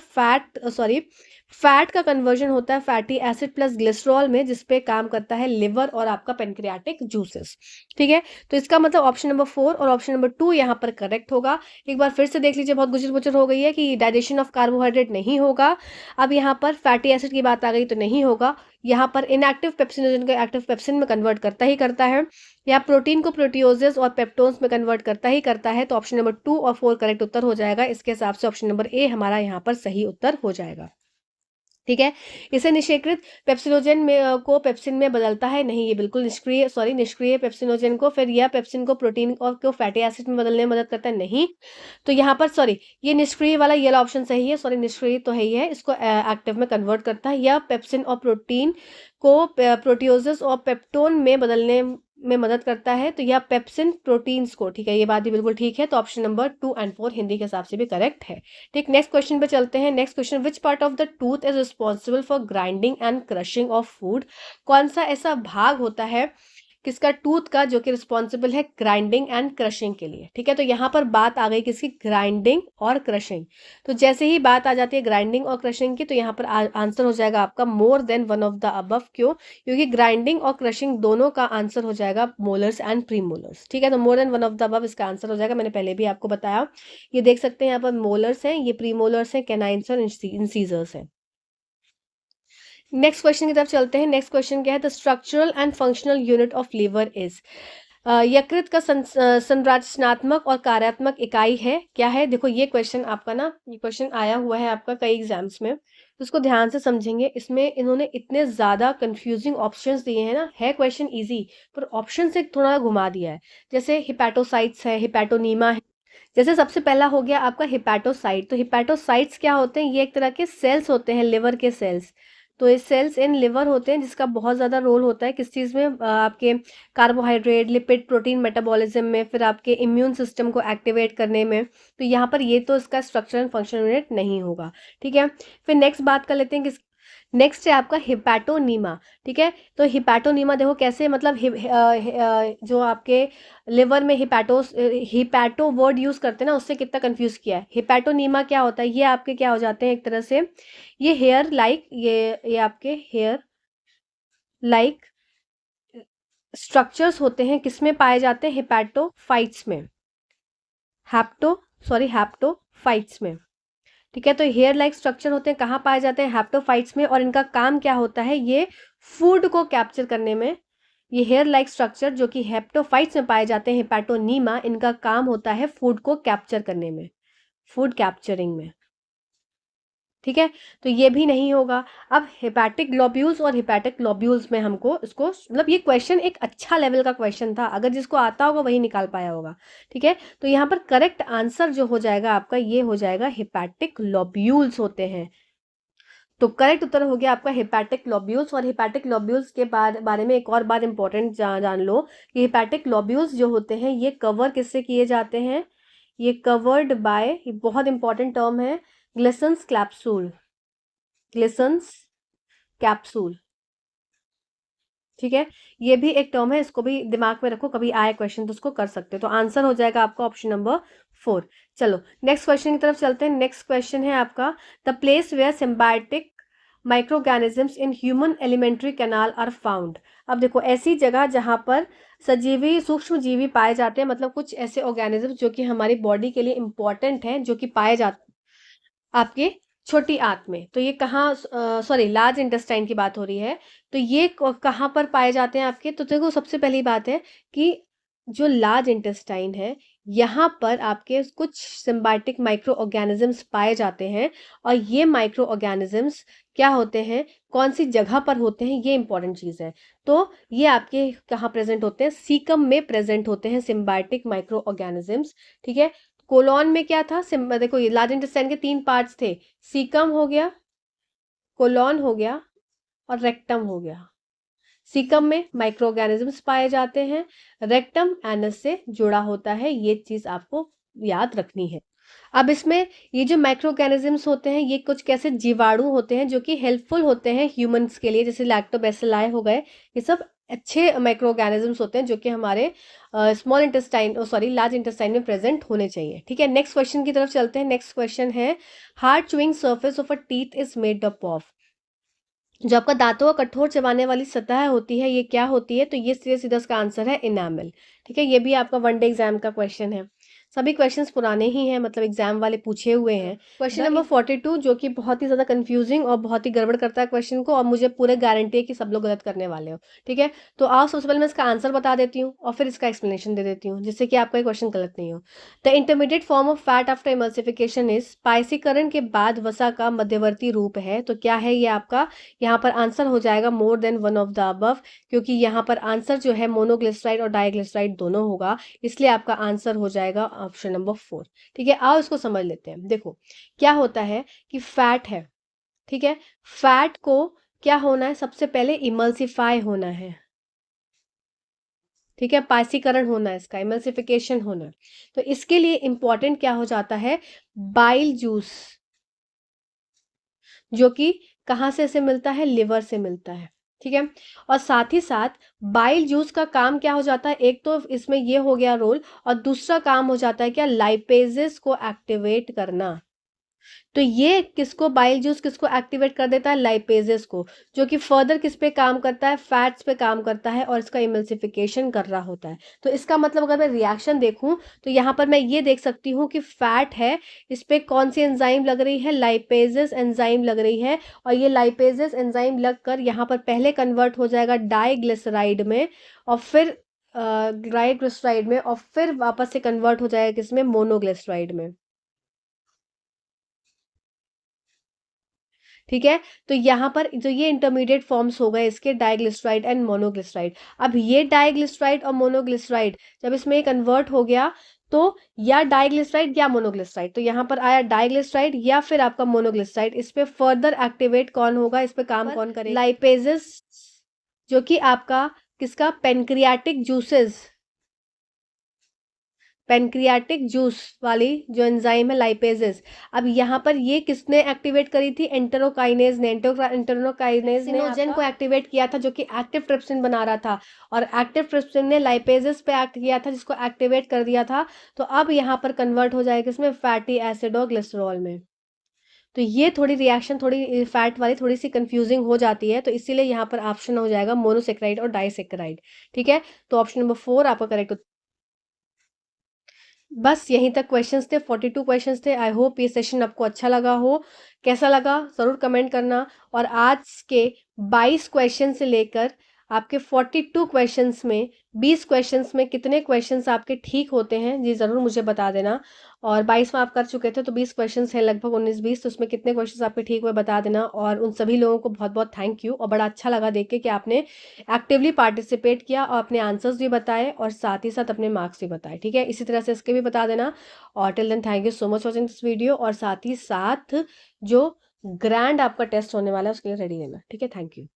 फैट का कन्वर्जन होता है फैटी एसिड प्लस ग्लिसरॉल में, जिसपे काम करता है लिवर और आपका पेनक्रियाटिक जूसेस, ठीक है। तो इसका मतलब ऑप्शन नंबर 4 और ऑप्शन नंबर 2 यहाँ पर करेक्ट होगा। एक बार फिर से देख लीजिए, बहुत गुजर गुजर हो गई है कि डाइजेशन ऑफ कार्बोहाइड्रेट नहीं होगा। अब यहाँ पर फैटी एसिड की बात आ गई तो नहीं होगा। यहाँ पर इनएक्टिव पेप्सिनोजन को एक्टिव पेप्सिन में कन्वर्ट करता ही करता है, या प्रोटीन को प्रोटियोजेस और पेप्टोन्स में कन्वर्ट करता ही करता है। तो ऑप्शन नंबर 2 और 4 करेक्ट उत्तर हो जाएगा। इसके हिसाब से ऑप्शन नंबर ए हमारा यहाँ पर सही उत्तर हो जाएगा, ठीक है। इसे निष्क्रिय पेप्सिनोजन में को पेप्सिन में बदलता है नहीं, ये बिल्कुल निष्क्रिय पेप्सिनोजन को, फिर यह पेप्सिन को प्रोटीन और को फैटी एसिड में बदलने में मदद करता है नहीं। तो यहाँ पर ये निष्क्रिय वाला ये ऑप्शन सही है, निष्क्रिय तो है ही है, इसको एक्टिव में कन्वर्ट करता है। यह पेप्सिन और प्रोटीन को प्रोटियोजेस और पेप्टोन में बदलने में मदद करता है। तो यह पेप्सिन प्रोटीन्स को, ठीक है, ये बात भी बिल्कुल ठीक है। तो ऑप्शन नंबर 2 एंड 4 हिंदी के हिसाब से भी करेक्ट है, ठीक। नेक्स्ट क्वेश्चन पे चलते हैं। Next question, which part of the tooth is responsible for grinding and crushing of food. कौन सा ऐसा भाग होता है किसका, टूथ का, जो कि रिस्पॉन्सिबल है ग्राइंडिंग एंड क्रशिंग के लिए, ठीक है। तो यहाँ पर बात आ गई किसकी, ग्राइंडिंग और क्रशिंग। तो जैसे ही बात आ जाती है ग्राइंडिंग और क्रशिंग की, तो यहाँ पर आंसर हो जाएगा आपका मोर than one of the above. क्यों, क्योंकि ग्राइंडिंग और क्रशिंग दोनों का आंसर हो जाएगा मोलर्स एंड प्रीमोलर्स, ठीक है। तो more than one of the above इसका आंसर हो जाएगा। मैंने पहले भी आपको बताया, ये देख सकते हैं यहाँ पर मोलर्स हैं, ये प्रीमोलर्स हैं, कैनाइन्स और इंसीजर्स हैं। नेक्स्ट क्वेश्चन की तरफ चलते हैं। नेक्स्ट क्वेश्चन क्या है, the structural and functional unit of liver is. यकृत का संरचनात्मक और कार्यात्मक इकाई है, क्या है। देखो ये क्वेश्चन आपका ना, ये क्वेश्चन आया हुआ है आपका कई एग्जाम्स में, तो उसको ध्यान से समझेंगे। इसमें इन्होंने इतने ज्यादा कंफ्यूजिंग ऑप्शंस दिए हैं ना, है क्वेश्चन इजी पर ऑप्शन से थोड़ा घुमा दिया है। जैसे हिपैटोसाइट्स है, हिपैटोनीमा है। जैसे सबसे पहला हो गया आपका हिपैटोसाइट। तो हिपैटोसाइट्स क्या होते हैं, ये एक तरह के सेल्स होते हैं, लिवर के सेल्स। तो ये सेल्स इन लिवर होते हैं, जिसका बहुत ज़्यादा रोल होता है किस चीज़ में, आपके कार्बोहाइड्रेट, लिपिड, प्रोटीन मेटाबॉलिज्म में, फिर आपके इम्यून सिस्टम को एक्टिवेट करने में। तो यहाँ पर ये तो इसका स्ट्रक्चर एंड फंक्शन यूनिट नहीं होगा, ठीक है। फिर नेक्स्ट बात कर लेते हैं किस, नेक्स्ट है आपका हिपैटोनीमा, ठीक है। तो हिपैटोनीमा देखो कैसे, मतलब जो आपके लिवर में हिपैटो वर्ड यूज करते हैं ना, उससे कितना कंफ्यूज किया है। हिपैटोनीमा क्या होता है, ये आपके क्या हो जाते हैं एक तरह से, ये हेयर लाइक, ये आपके हेयर लाइक स्ट्रक्चर्स होते हैं, किसमें पाए जाते हैं, हिपैटोफाइट्स में, हैप्टोफाइट्स में, ठीक है। तो हेयर लाइक स्ट्रक्चर होते हैं, कहाँ पाए जाते हैं, हैप्टोफाइट्स में। और इनका काम क्या होता है, ये फूड को कैप्चर करने में, ये हेयर लाइक स्ट्रक्चर जो कि हैप्टोफाइट्स में पाए जाते हैं, हिपैटोनीमा, इनका काम होता है फूड को कैप्चर करने में, फूड कैप्चरिंग में, ठीक है। तो ये भी नहीं होगा। अब हेपेटिक ग्लोब्यूल्स और हेपेटिक ग्लोब्यूल्स में हमको इसको, मतलब ये क्वेश्चन एक अच्छा लेवल का क्वेश्चन था, अगर जिसको आता होगा वही निकाल पाया होगा, ठीक है। तो यहाँ पर करेक्ट आंसर जो हो जाएगा आपका, ये हो जाएगा हेपेटिक ग्लोब्यूल्स होते हैं। तो करेक्ट उत्तर हो गया आपका हेपेटिक ग्लोब्यूल्स। और हेपेटिक ग्लोब्यूल्स के बारे में एक और बात इंपॉर्टेंट जान लो कि हेपेटिक ग्लोब्यूल्स जो होते हैं ये कवर किससे किए जाते हैं, ये कवर्ड बाय, ये बहुत इंपॉर्टेंट टर्म है, ग्लिसन्स कैप्सूल, ग्लिसन्स कैप्सूल, ठीक है। ये भी एक टर्म है, इसको भी दिमाग में रखो, कभी आए क्वेश्चन तो उसको कर सकते हो। तो आंसर हो जाएगा आपका ऑप्शन नंबर 4। चलो नेक्स्ट क्वेश्चन की तरफ चलते हैं। नेक्स्ट क्वेश्चन है आपका, the place where symbiotic microorganisms in human alimentary canal are found. अब देखो ऐसी जगह जहां पर सजीवी सूक्ष्म जीवी पाए जाते हैं, मतलब कुछ ऐसे ऑर्गेनिजम्स जो कि हमारी बॉडी के लिए इंपॉर्टेंट हैं, जो कि पाए जाते आपके छोटी आंत में। तो ये कहाँ, सॉरी, लार्ज इंटेस्टाइन की बात हो रही है। तो ये कहाँ पर पाए जाते हैं आपके? तो देखो, सबसे पहली बात है कि जो लार्ज इंटेस्टाइन है, यहाँ पर आपके कुछ सिम्बायोटिक माइक्रो ऑर्गेनिजम्स पाए जाते हैं। और ये माइक्रो ऑर्गेनिजम्स क्या होते हैं, कौन सी जगह पर होते हैं, ये इंपॉर्टेंट चीज़ है। तो ये आपके कहाँ प्रेजेंट होते हैं? सीकम में प्रेजेंट होते हैं सिम्बायोटिक माइक्रो ऑर्गेनिजम्स। ठीक है। कोलोन में क्या था? देखो, ये लार्ज इंटेस्टाइन के 3 पार्ट्स थे। सीकम हो गया, कोलोन हो गया, और रेक्टम हो गया। सीकम में माइक्रो ऑर्गेनिजम्स पाए जाते हैं, रेक्टम एनस से जुड़ा होता है। ये चीज आपको याद रखनी है। अब इसमें ये जो माइक्रो ऑर्गेनिजम्स होते हैं, ये कुछ कैसे जीवाणु होते हैं जो कि हेल्पफुल होते हैं ह्यूमंस के लिए, जैसे लैक्टोबैसिलाई हो गए। ये सब अच्छे माइक्रो ऑर्गेनिजम्स होते हैं जो कि हमारे small intestine, sorry, large intestine में प्रेजेंट होने चाहिए। ठीक है। नेक्स्ट क्वेश्चन की तरफ चलते हैं। नेक्स्ट क्वेश्चन है, hard chewing surface of a teeth is made up of. जो आपका दांतों का कठोर चबाने वाली सतह होती है, ये क्या होती है? तो ये सीधे सीधा इसका आंसर है इनामल। ठीक है। ये भी आपका वनडे एग्जाम का क्वेश्चन है। सभी क्वेश्चंस पुराने ही हैं, मतलब एग्जाम वाले पूछे हुए हैं। क्वेश्चन नंबर 42 जो कि बहुत ही ज्यादा कंफ्यूजिंग और बहुत ही गड़बड़ करता है क्वेश्चन को, और मुझे पूरे गारंटी है कि सब लोग गलत करने वाले हो। ठीक है। तो आओ, सबसे पहले मैं इसका आंसर बता देती हूँ और फिर इसका एक्सप्लेनेशन दे देती हूँ, जिससे कि आपका क्वेश्चन गलत नहीं हो। The intermediate form of fat after emulsification is, स्पाइसीकरण के बाद वसा का मध्यवर्ती रूप है। तो क्या है ये आपका? यहाँ पर आंसर हो जाएगा मोर than one of the above, क्योंकि यहाँ पर आंसर जो है मोनोग्लिसराइड और डाइग्लिसराइड दोनों होगा, इसलिए आपका आंसर हो जाएगा ऑप्शन नंबर 4। ठीक है। आओ इसको समझ लेते हैं। देखो, क्या होता है कि फैट है। ठीक है। फैट को क्या होना है? सबसे पहले इमल्सिफाई होना है। ठीक है। पाइसीकरण होना है, इसका इमल्सिफिकेशन होना है। तो इसके लिए इंपॉर्टेंट क्या हो जाता है? बाइल जूस, जो कि कहाँ से इसे मिलता है? लिवर से मिलता है। ठीक है। और साथ ही साथ बाइल जूस का काम क्या हो जाता है? एक तो इसमें ये हो गया रोल, और दूसरा काम हो जाता है क्या? लाइपेजेस को एक्टिवेट करना। तो ये किसको, बाइल जूस किसको एक्टिवेट कर देता है? लाइपेजेस को, जो कि फर्दर किस पे काम करता है? फैट्स पे काम करता है, और इसका इमल्सिफिकेशन कर रहा होता है। तो इसका मतलब अगर मैं रिएक्शन देखूं, तो यहाँ पर मैं ये देख सकती हूँ कि फैट है, इस पे कौन सी एंजाइम लग रही है? लाइपेजेस एंजाइम लग रही है। और ये लाइपेजेस एंजाइम लगकर यहाँ पर पहले कन्वर्ट हो जाएगा डाइग्लिसराइड में, और फिर डाइग्लिसराइड में, और फिर वापस से कन्वर्ट हो जाएगा किसमें? मोनोग्लिसराइड में। ठीक है। तो यहाँ पर जो ये इंटरमीडिएट फॉर्म्स हो गए इसके, डाइग्लिसराइड एंड मोनोग्लिसराइड। अब ये डाइग्लिसराइड और मोनोग्लिसराइड जब इसमें कन्वर्ट हो गया, तो या डाइग्लिसराइड या मोनोग्लिसराइड, तो यहाँ पर आया डाइग्लिसराइड या फिर आपका मोनोग्लिसराइड। इस पे फर्दर एक्टिवेट कौन होगा? इस पे काम कौन करेगा? लाइपेजेस, जो कि आपका किसका? पेनक्रियाटिक जूसेस, पेनक्रियाटिक जूस वाली जो एंजाइम है लाइपेजेस। अब यहाँ पर ये किसने एक्टिवेट करी थी? एंटेरोकाइनेज ने। एंटेरोकाइनेज ने सिनोजेन को एक्टिवेट किया था, जो कि एक्टिव ट्रिप्सिन बना रहा था, और एक्टिव ट्रिप्सिन ने लाइपेजेस पे एक्ट किया था, जिसको एक्टिवेट कर दिया था। तो अब यहाँ पर कन्वर्ट हो जाएगा किसमें? फैटी एसिड और ग्लिसरॉल में। तो ये थोड़ी रिएक्शन, थोड़ी फैट वाली थोड़ी सी कंफ्यूजिंग हो जाती है, तो इसीलिए यहाँ पर ऑप्शन हो जाएगा मोनोसेक्राइड और डाइसेक्राइड। ठीक है। तो ऑप्शन नंबर 4 आपका करेक्ट। बस यहीं तक क्वेश्चंस थे, 42 क्वेश्चंस थे। आई होप ये सेशन आपको अच्छा लगा हो। कैसा लगा ज़रूर कमेंट करना। और आज के 22 क्वेश्चन से लेकर आपके 42 क्वेश्चंस में 20 क्वेश्चंस में कितने क्वेश्चंस आपके ठीक होते हैं, जी ज़रूर मुझे बता देना। और 22 में आप कर चुके थे, तो 20 क्वेश्चंस हैं लगभग 19-20, तो उसमें कितने क्वेश्चंस आपके ठीक हुए बता देना। और उन सभी लोगों को बहुत बहुत थैंक यू, और बड़ा अच्छा लगा देख के कि आपने एक्टिवली पार्टिसिपेट किया और अपने आंसर्स भी बताए, और साथ ही साथ अपने मार्क्स भी बताए। ठीक है। इसी तरह से इसके भी बता देना। और till then thank you so much watching this video. और साथ ही साथ जो ग्रैंड आपका टेस्ट होने वाला है उसके लिए रेडी रहना। ठीक है। Thank you.